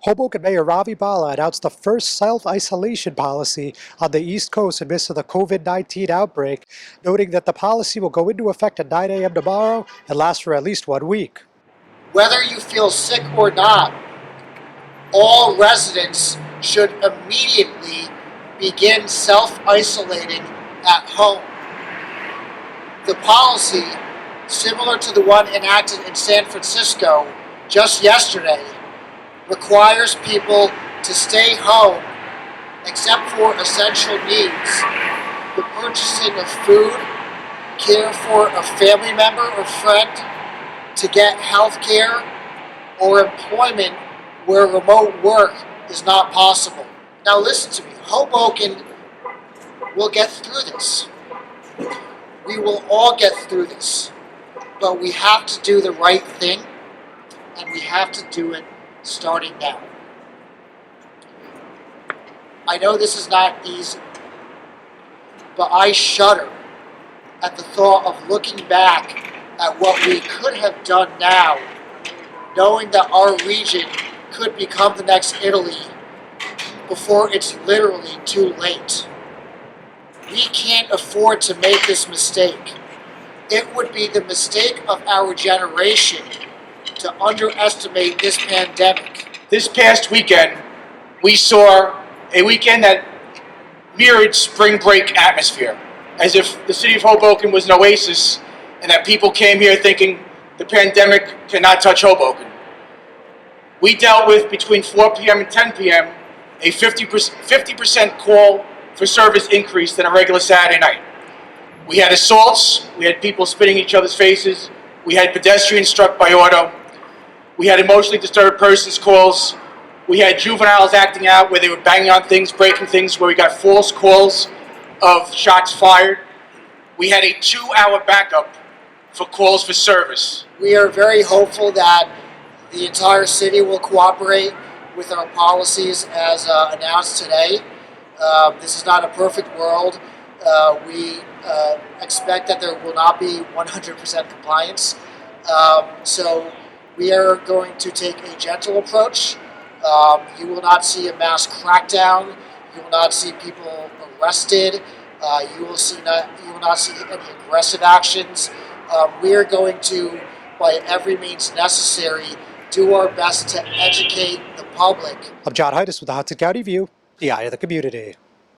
Hoboken Mayor Ravi Bala announced the first self-isolation policy on the East Coast amidst of the COVID-19 outbreak, noting that the policy will go into effect at 9 a.m. tomorrow and last for at least 1 week. Whether you feel sick or not, all residents should immediately begin self-isolating at home. The policy, similar to the one enacted in San Francisco just yesterday, requires people to stay home except for essential needs, the purchasing of food, care for a family member or friend, to get health care, or employment where remote work is not possible. Now listen to me, Hoboken will get through this. We will all get through this, but we have to do the right thing, and we have to do it starting now. I know this is not easy, but I shudder at the thought of looking back at what we could have done now, knowing that our region could become the next Italy before it's literally too late. We can't afford to make this mistake. It would be the mistake of our generation to underestimate this pandemic. This past weekend, we saw a weekend that mirrored spring break atmosphere, as if the city of Hoboken was an oasis and that people came here thinking the pandemic cannot touch Hoboken. We dealt with, between 4 p.m. and 10 p.m., a 50% call for service increase than a regular Saturday night. We had assaults, we had people spitting in each other's faces, we had pedestrians struck by auto, we had emotionally disturbed persons calls, we had juveniles acting out where they were banging on things, breaking things, where we got false calls of shots fired. We had a 2-hour backup for calls for service. We are very hopeful that the entire city will cooperate with our policies as announced today. This is not a perfect world. We expect that there will not be 100% compliance. So we are going to take a gentle approach. You will not see a mass crackdown. You will not see people arrested. You will not see any aggressive actions. We are going to, by every means necessary, do our best to educate the public. I'm John Heides with the Hudson County View, the eye of the community.